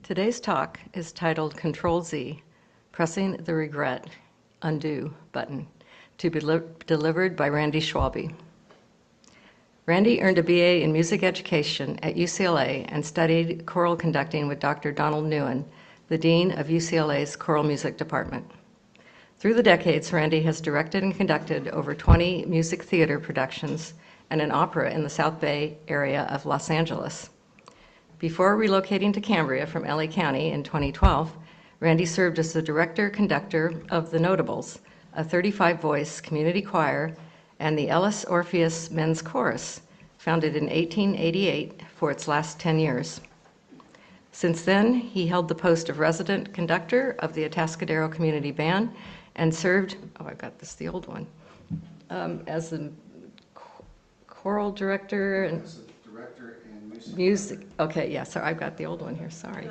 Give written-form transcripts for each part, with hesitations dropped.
Today's talk is titled Control Z, Pressing the Regret Undo Button, to be delivered by Randy Schwalbe. Randy earned a BA in music education at UCLA and studied choral conducting with Dr. Donald Newen, the Dean of UCLA's Choral Music Department. Through the decades, Randy has directed and conducted over 20 music theater productions and an opera in the South Bay area of Los Angeles. Before relocating to Cambria from LA County in 2012, Randy served as the director-conductor of The Notables, a 35-voice community choir, and the Ellis Orpheus Men's Chorus, founded in 1888 for its last 10 years. Since then, he held the post of resident conductor of the Atascadero Community Band and served, I've got this, the old one, as the choral director and music. Okay, yeah, so I've got the old one here, sorry.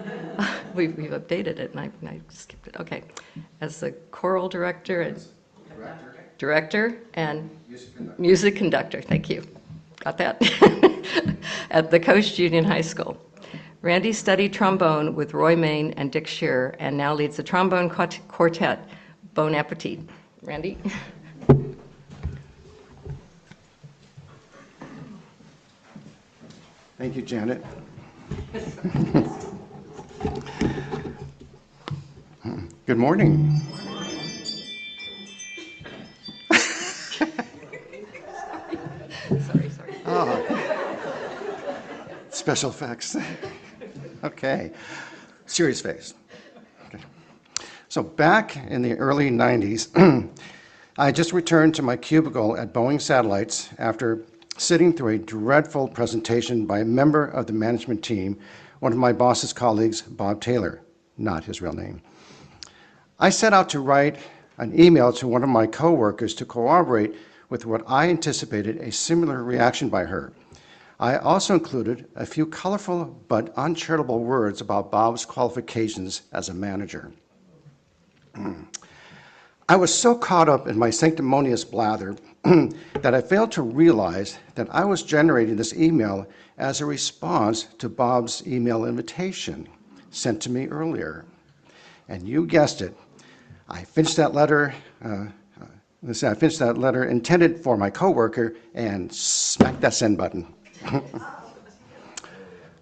We've updated it and I skipped it. Okay, as the choral director and director and music conductor, thank you. Got that? At the Coast Union High School. Randy studied trombone with Roy Main and Dick Shearer and now leads the trombone quartet, Bon Appetit. Randy? Thank you, Janet. Good morning. Sorry. Oh. Special effects. Okay. Serious face. Okay. So back in the early 90s, I just returned to my cubicle at Boeing Satellites after sitting through a dreadful presentation by a member of the management team, one of my boss's colleagues, Bob Taylor, not his real name. I set out to write an email to one of my coworkers to corroborate with what I anticipated a similar reaction by her. I also included a few colorful but uncharitable words about Bob's qualifications as a manager. I was so caught up in my sanctimonious blather that I failed to realize that I was generating this email as a response to Bob's email invitation sent to me earlier. And you guessed it, I finished that letter intended for my coworker and smacked that send button.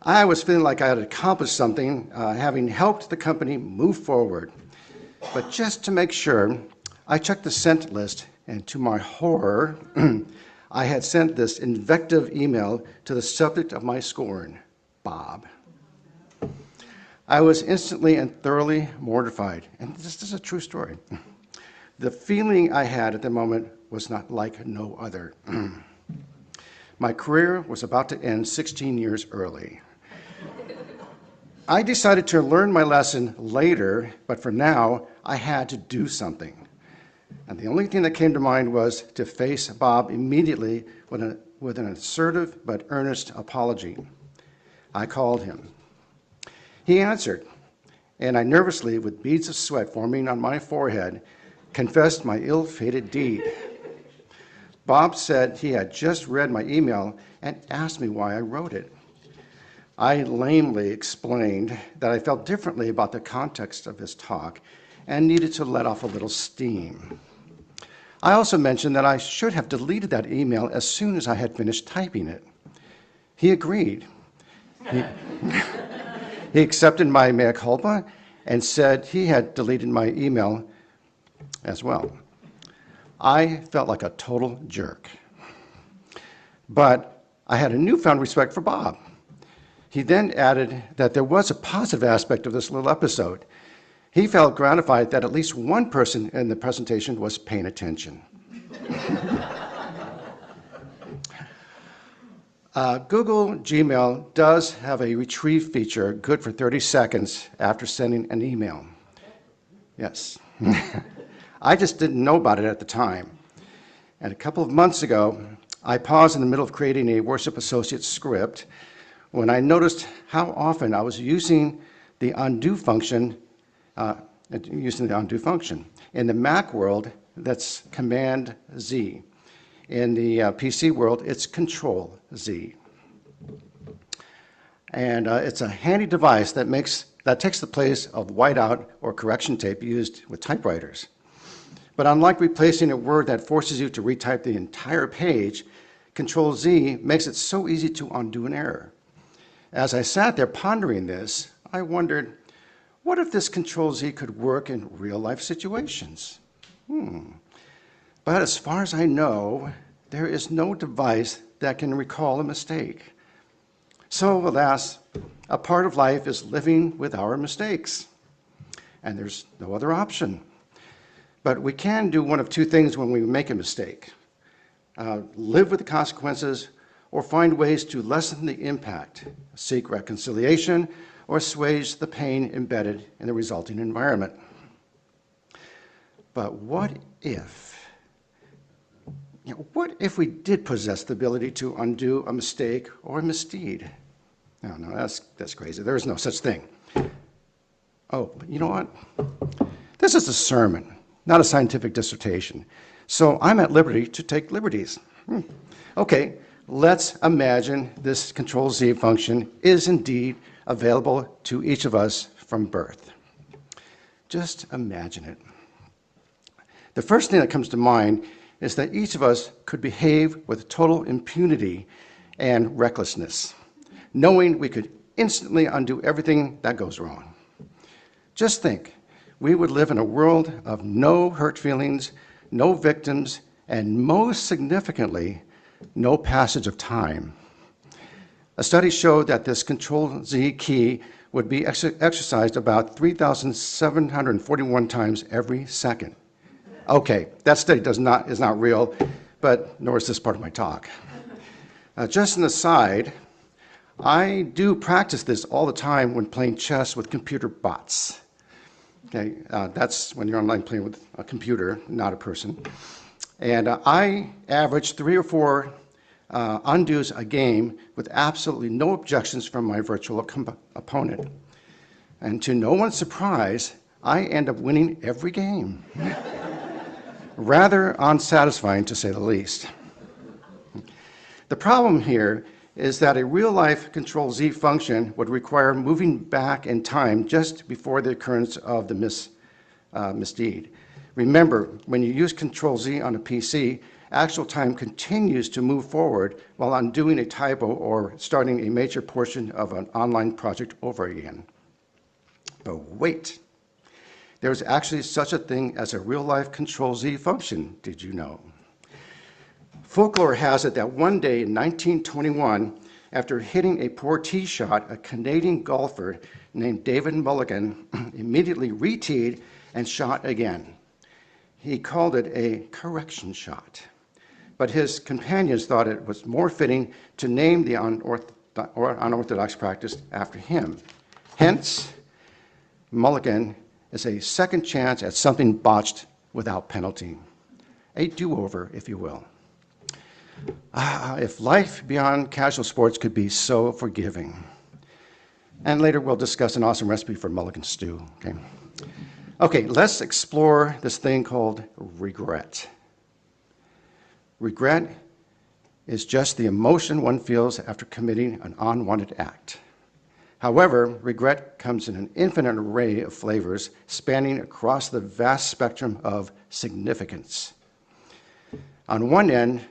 I was feeling like I had accomplished something, having helped the company move forward. But just to make sure, I checked the sent list, and to my horror, I had sent this invective email to the subject of my scorn, Bob. I was instantly and thoroughly mortified, and this is a true story. The feeling I had at the moment was not like no other. My career was about to end 16 years early. I decided to learn my lesson later, but for now, I had to do something. And the only thing that came to mind was to face Bob immediately with an assertive but earnest apology. I called him. He answered, and I nervously, with beads of sweat forming on my forehead, confessed my ill-fated deed. Bob said he had just read my email and asked me why I wrote it. I lamely explained that I felt differently about the context of his talk and needed to let off a little steam. I also mentioned that I should have deleted that email as soon as I had finished typing it. He agreed. He accepted my mea culpa and said he had deleted my email as well. I felt like a total jerk. But I had a newfound respect for Bob. He then added that there was a positive aspect of this little episode. He felt gratified that at least one person in the presentation was paying attention. Google Gmail does have a retrieve feature good for 30 seconds after sending an email. Yes. I just didn't know about it at the time. And a couple of months ago, I paused in the middle of creating a Worship Associate script when I noticed how often I was using the undo function. In the Mac world, that's Command Z. In the PC world, it's Control Z. And it's a handy device that makes That takes the place of whiteout or correction tape used with typewriters. But unlike replacing a word that forces you to retype the entire page, Ctrl-Z makes it so easy to undo an error. As I sat there pondering this, I wondered, what if this Ctrl-Z could work in real-life situations? But as far as I know, there is no device that can recall a mistake. So, alas, a part of life is living with our mistakes, and there's no other option. But we can do one of two things when we make a mistake. Live with the consequences, or find ways to lessen the impact, seek reconciliation, or assuage the pain embedded in the resulting environment. But what if we did possess the ability to undo a mistake or a misdeed? No, that's crazy. There is no such thing. Oh, but you know what? This is a sermon, not a scientific dissertation. So I'm at liberty to take liberties. Okay, let's imagine this Ctrl-Z function is indeed available to each of us from birth. Just imagine it. The first thing that comes to mind is that each of us could behave with total impunity and recklessness, knowing we could instantly undo everything that goes wrong. Just think, we would live in a world of no hurt feelings, no victims, and most significantly, no passage of time. A study showed that this Ctrl-Z key would be exercised about 3,741 times every second. Okay, that study is not real, but nor is this part of my talk. Just an aside, I do practice this all the time when playing chess with computer bots. Okay, that's when you're online playing with a computer, not a person. And I average 3 or 4 undos a game with absolutely no objections from my virtual opponent. And to no one's surprise, I end up winning every game. Rather unsatisfying, to say the least. The problem here is that a real-life Ctrl-Z function would require moving back in time just before the occurrence of the misdeed. Remember, when you use Ctrl-Z on a PC, actual time continues to move forward while undoing a typo or starting a major portion of an online project over again. But wait, there's actually such a thing as a real-life Ctrl-Z function, did you know? Folklore has it that one day in 1921, after hitting a poor tee shot, a Canadian golfer named David Mulligan immediately re-teed and shot again. He called it a correction shot, but his companions thought it was more fitting to name the unorthodox practice after him. Hence, Mulligan is a second chance at something botched without penalty. A do-over, if you will. If life beyond casual sports could be so forgiving. And later we'll discuss an awesome recipe for mulligan stew. Okay, let's explore this thing called regret. Regret is just the emotion one feels after committing an unwanted act. However, regret comes in an infinite array of flavors spanning across the vast spectrum of significance. On one end,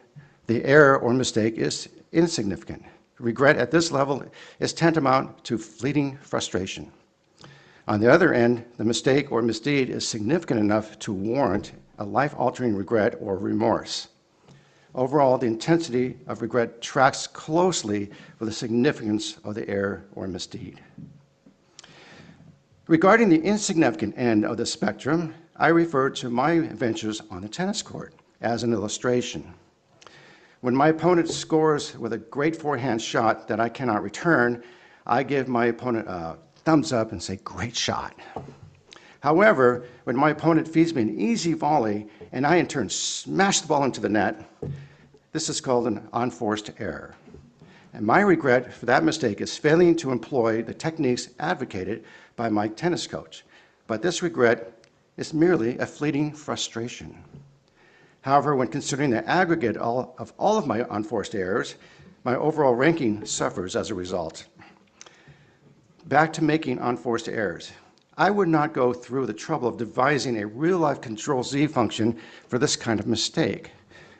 the error or mistake is insignificant. Regret at this level is tantamount to fleeting frustration. On the other end, the mistake or misdeed is significant enough to warrant a life-altering regret or remorse. Overall, the intensity of regret tracks closely with the significance of the error or misdeed. Regarding the insignificant end of the spectrum, I refer to my adventures on the tennis court as an illustration. When my opponent scores with a great forehand shot that I cannot return, I give my opponent a thumbs up and say, "Great shot." However, when my opponent feeds me an easy volley and I in turn smash the ball into the net, this is called an unforced error. And my regret for that mistake is failing to employ the techniques advocated by my tennis coach. But this regret is merely a fleeting frustration. However, when considering the aggregate of all of my unforced errors, my overall ranking suffers as a result. Back to making unforced errors. I would not go through the trouble of devising a real-life Control-Z function for this kind of mistake.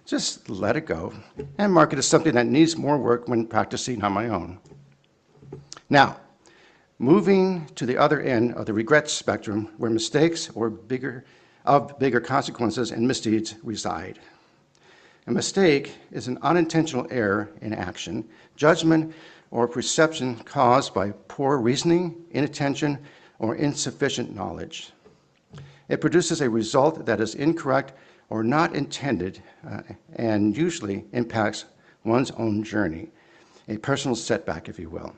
Just let it go and mark it as something that needs more work when practicing on my own. Now, moving to the other end of the regret spectrum where mistakes or bigger consequences and misdeeds reside. A mistake is an unintentional error in action, judgment, or perception caused by poor reasoning, inattention, or insufficient knowledge. It produces a result that is incorrect or not intended and usually impacts one's own journey, a personal setback, if you will.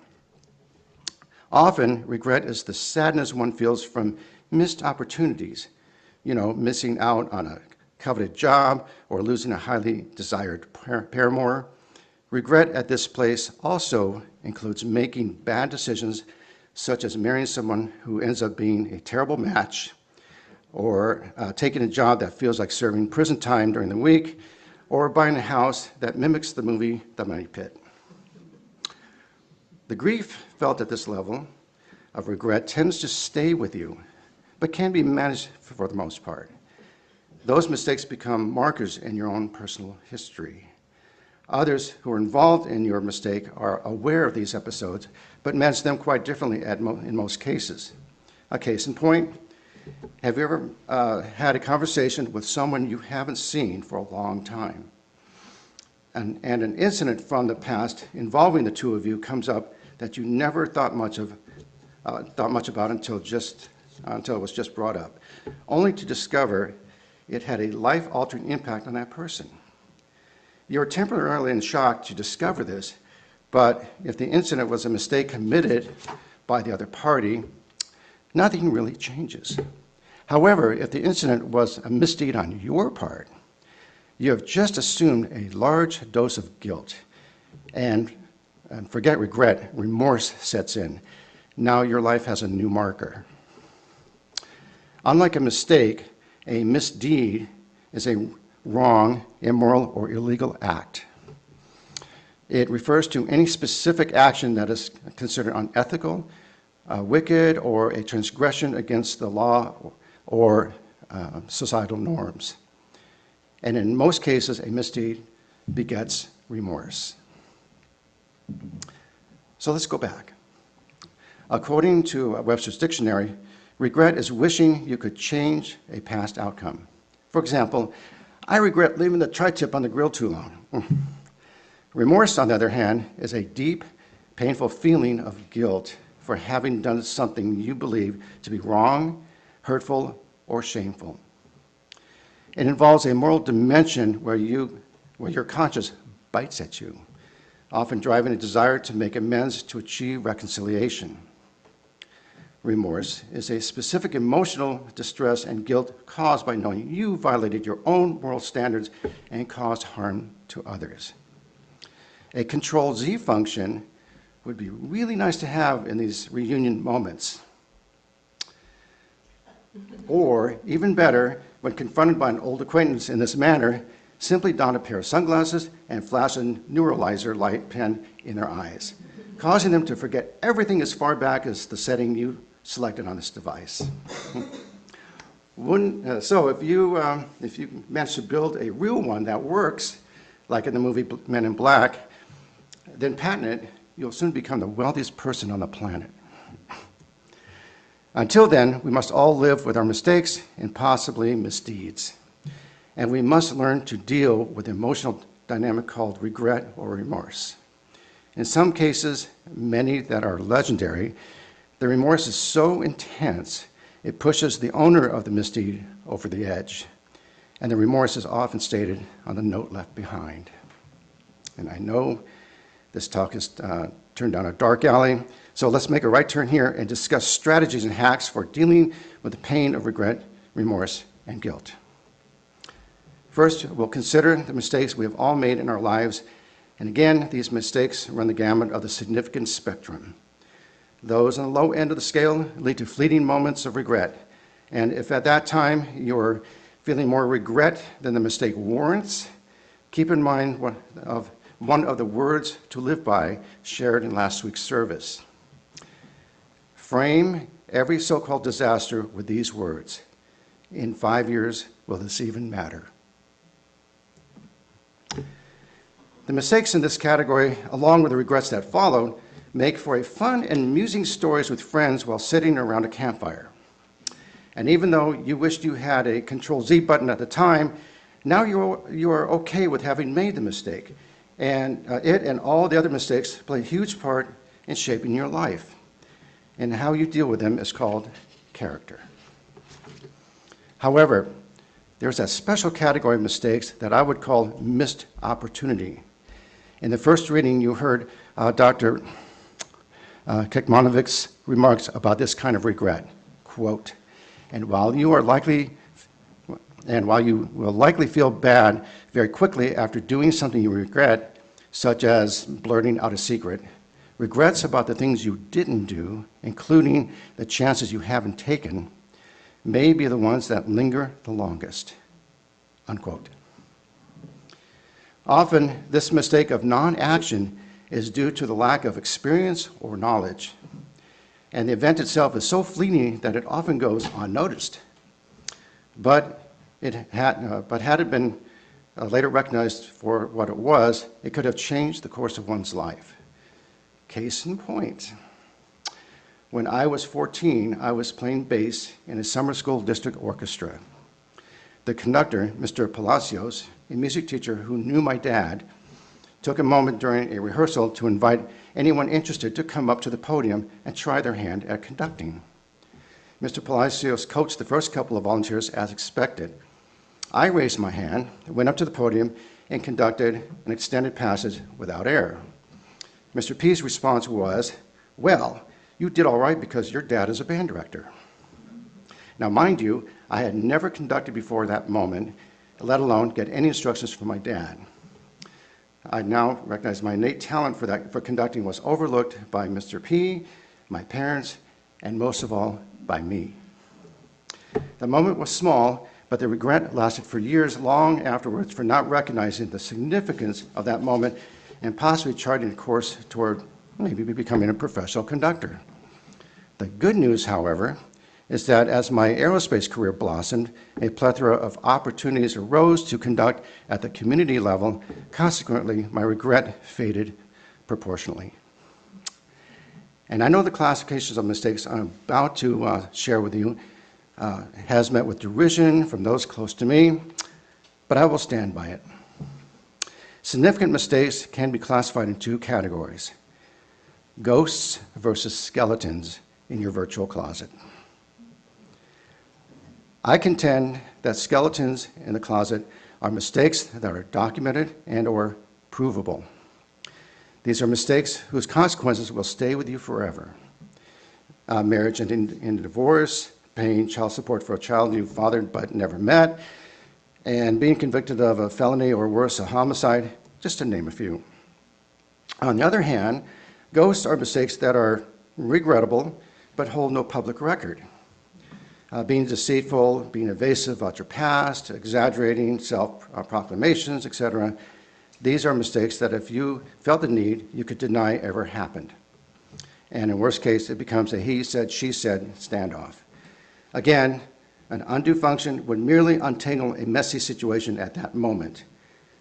Often, regret is the sadness one feels from missed opportunities, missing out on a coveted job or losing a highly desired paramour. Regret at this place also includes making bad decisions, such as marrying someone who ends up being a terrible match, or taking a job that feels like serving prison time during the week, or buying a house that mimics the movie The Money Pit. The grief felt at this level of regret tends to stay with you, but can be managed for the most part. Those mistakes become markers in your own personal history. Others who are involved in your mistake are aware of these episodes, but manage them quite differently in most cases. A case in point, have you ever had a conversation with someone you haven't seen for a long time? And an incident from the past involving the two of you comes up that you never thought much about until it was just brought up, only to discover it had a life-altering impact on that person. You're temporarily in shock to discover this, but if the incident was a mistake committed by the other party, nothing really changes. However, if the incident was a misdeed on your part, you have just assumed a large dose of guilt, and forget regret, remorse sets in. Now your life has a new marker. Unlike a mistake, a misdeed is a wrong, immoral, or illegal act. It refers to any specific action that is considered unethical, wicked, or a transgression against the law or societal norms. And in most cases, a misdeed begets remorse. So let's go back. According to Webster's dictionary, regret is wishing you could change a past outcome. For example, I regret leaving the tri-tip on the grill too long. Remorse, on the other hand, is a deep, painful feeling of guilt for having done something you believe to be wrong, hurtful, or shameful. It involves a moral dimension where your conscience bites at you, often driving a desire to make amends to achieve reconciliation. Remorse is a specific emotional distress and guilt caused by knowing you violated your own moral standards and caused harm to others. A Control-Z function would be really nice to have in these reunion moments. Or, even better, when confronted by an old acquaintance in this manner, simply don a pair of sunglasses and flash a neuralizer light pen in their eyes, causing them to forget everything as far back as the setting you selected on this device. So if you manage to build a real one that works, like in the movie Men in Black, then patent it, you'll soon become the wealthiest person on the planet. Until then, we must all live with our mistakes and possibly misdeeds. And we must learn to deal with the emotional dynamic called regret or remorse. In some cases, many that are legendary, the remorse is so intense, it pushes the owner of the misdeed over the edge. And the remorse is often stated on the note left behind. And I know this talk has turned down a dark alley, so let's make a right turn here and discuss strategies and hacks for dealing with the pain of regret, remorse, and guilt. First, we'll consider the mistakes we have all made in our lives. And again, these mistakes run the gamut of the significance spectrum. Those on the low end of the scale lead to fleeting moments of regret. And if at that time you're feeling more regret than the mistake warrants, keep in mind one of the words to live by shared in last week's service. Frame every so-called disaster with these words: in 5 years, will this even matter? The mistakes in this category, along with the regrets that followed, make for a fun and amusing stories with friends while sitting around a campfire. And even though you wished you had a Ctrl-Z button at the time, now you are okay with having made the mistake. And it and all the other mistakes play a huge part in shaping your life. And how you deal with them is called character. However, there's a special category of mistakes that I would call missed opportunity. In the first reading, you heard Dr. Kekmanovic's remarks about this kind of regret. Quote, and while you will likely feel bad very quickly after doing something you regret, such as blurting out a secret, regrets about the things you didn't do, including the chances you haven't taken, may be the ones that linger the longest. Unquote. Often, this mistake of non-action is due to the lack of experience or knowledge, and the event itself is so fleeting that it often goes unnoticed. But had it been later recognized for what it was, it could have changed the course of one's life. Case in point, when I was 14, I was playing bass in a summer school district orchestra. The conductor, Mr. Palacios, a music teacher who knew my dad, took a moment during a rehearsal to invite anyone interested to come up to the podium and try their hand at conducting. Mr. Palacios coached the first couple of volunteers as expected. I raised my hand, went up to the podium, and conducted an extended passage without air. Mr. P's response was, well, you did all right because your dad is a band director. Now, mind you, I had never conducted before that moment, let alone get any instructions from my dad. I now recognize my innate talent for conducting was overlooked by Mr. P, my parents, and most of all, by me. The moment was small, but the regret lasted for years long afterwards for not recognizing the significance of that moment and possibly charting a course toward maybe becoming a professional conductor. The good news, however, is that as my aerospace career blossomed, a plethora of opportunities arose to conduct at the community level. Consequently, my regret faded proportionally. And I know the classifications of mistakes I'm about to share with you has met with derision from those close to me, but I will stand by it. Significant mistakes can be classified in two categories: ghosts versus skeletons in your virtual closet. I contend that skeletons in the closet are mistakes that are documented and or provable. These are mistakes whose consequences will stay with you forever. Marriage ending in divorce, paying child support for a child you fathered but never met, and being convicted of a felony or worse, a homicide, just to name a few. On the other hand, ghosts are mistakes that are regrettable but hold no public record. Being deceitful, being evasive about your past, exaggerating, self-proclamations, etc. These are mistakes that if you felt the need, you could deny ever happened. And in worst case, it becomes a he said, she said standoff. Again, an undo function would merely untangle a messy situation at that moment.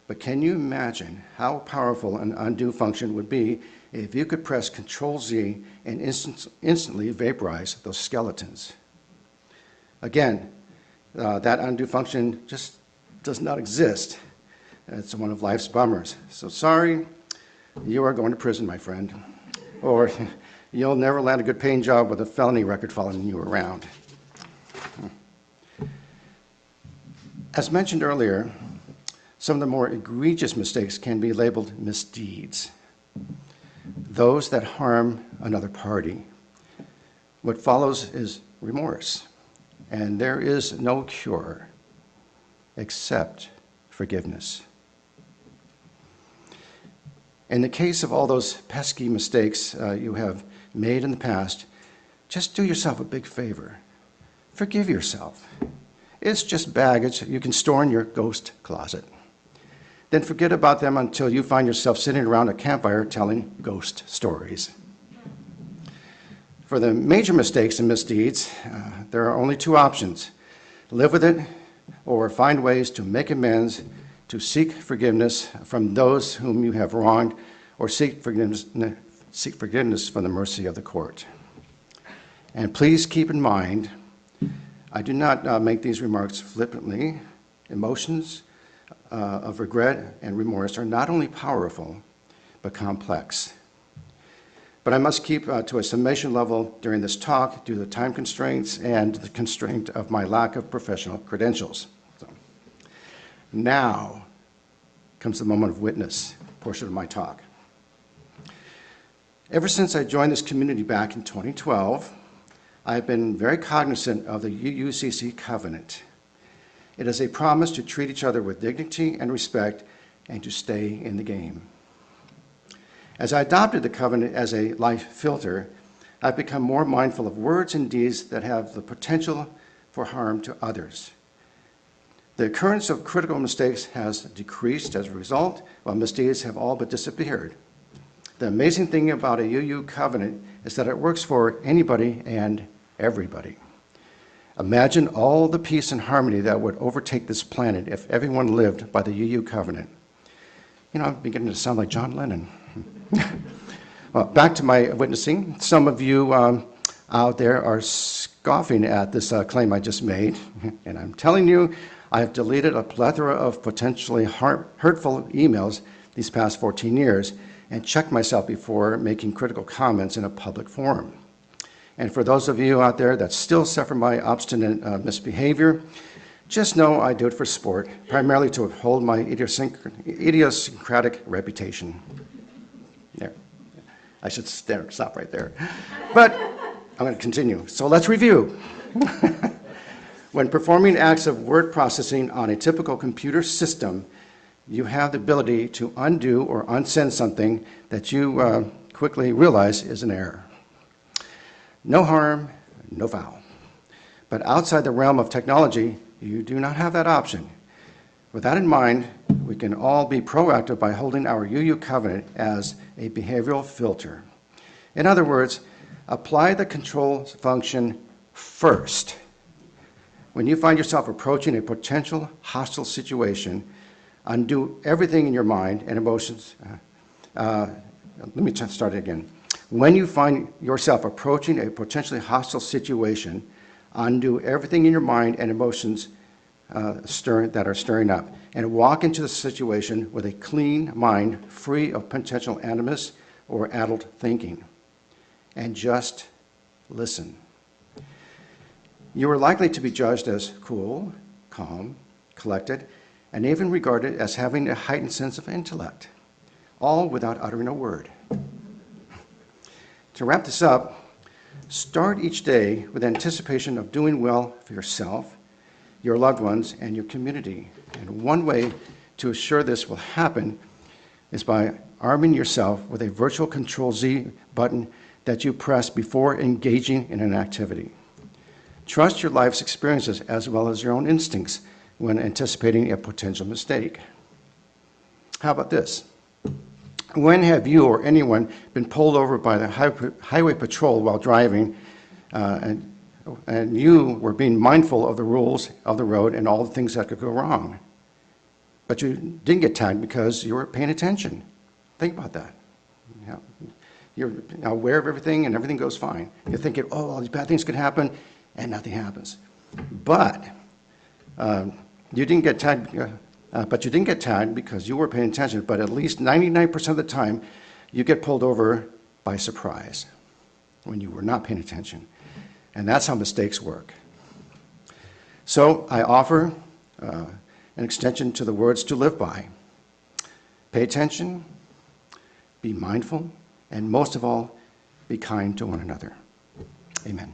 But can you imagine how powerful an undo function would be if you could press Ctrl-Z and instantly vaporize those skeletons? Again, that undo function just does not exist. It's one of life's bummers. So sorry, you are going to prison, my friend. Or you'll never land a good paying job with a felony record following you around. As mentioned earlier, some of the more egregious mistakes can be labeled misdeeds, those that harm another party. What follows is remorse, and there is no cure except forgiveness. In the case of all those pesky mistakes you have made in the past, just do yourself a big favor. Forgive yourself. It's just baggage you can store in your ghost closet. Then forget about them until you find yourself sitting around a campfire telling ghost stories. For the major mistakes and misdeeds, there are only two options: live with it or find ways to make amends, to seek forgiveness from those whom you have wronged, or seek forgiveness from the mercy of the court. And please keep in mind, I do not make these remarks flippantly. Emotions of regret and remorse are not only powerful, but complex. But I must keep to a summation level during this talk due to the time constraints and the constraint of my lack of professional credentials. So, now comes the moment of witness portion of my talk. Ever since I joined this community back in 2012, I've been very cognizant of the UUCC covenant. It is a promise to treat each other with dignity and respect and to stay in the game. As I adopted the covenant as a life filter, I've become more mindful of words and deeds that have the potential for harm to others. The occurrence of critical mistakes has decreased as a result, while misdeeds have all but disappeared. The amazing thing about a UU covenant is that it works for anybody and everybody. Imagine all the peace and harmony that would overtake this planet if everyone lived by the UU covenant. You know, I'm beginning to sound like John Lennon. Well, back to my witnessing. Some of you out there are scoffing at this claim I just made, and I'm telling you, I have deleted a plethora of potentially hurtful emails these past 14 years and checked myself before making critical comments in a public forum. And for those of you out there that still suffer my obstinate misbehavior, just know I do it for sport, primarily to uphold my idiosyncratic reputation. There. I should stop right there. But I'm going to continue. So let's review. When performing acts of word processing on a typical computer system, you have the ability to undo or unsend something that you quickly realize is an error. No harm, no foul. But outside the realm of technology, you do not have that option. With that in mind, we can all be proactive by holding our UU covenant as a behavioral filter. In other words, apply the control function first. When you find yourself approaching a potential hostile situation, undo everything in your mind and emotions. Let me start it again. When you find yourself approaching a potentially hostile situation, undo everything in your mind and emotions that are stirring up, and walk into the situation with a clean mind, free of potential animus or adult thinking. And just listen. You are likely to be judged as cool, calm, collected, and even regarded as having a heightened sense of intellect, all without uttering a word. To wrap this up, start each day with anticipation of doing well for yourself, your loved ones, and your community. And one way to assure this will happen is by arming yourself with a virtual Ctrl-Z button that you press before engaging in an activity. Trust your life's experiences as well as your own instincts when anticipating a potential mistake. How about this? When have you or anyone been pulled over by the highway patrol while driving and you were being mindful of the rules of the road and all the things that could go wrong, but you didn't get tagged because you were paying attention? Think about that. You know, you're aware of everything and everything goes fine. You're thinking, oh, all these bad things could happen, and nothing happens. But you didn't get tagged. But you didn't get tagged because you were paying attention. But at least 99% of the time, you get pulled over by surprise when you were not paying attention. And that's how mistakes work. So I offer an extension to the words to live by. Pay attention, be mindful, and most of all, be kind to one another. Amen.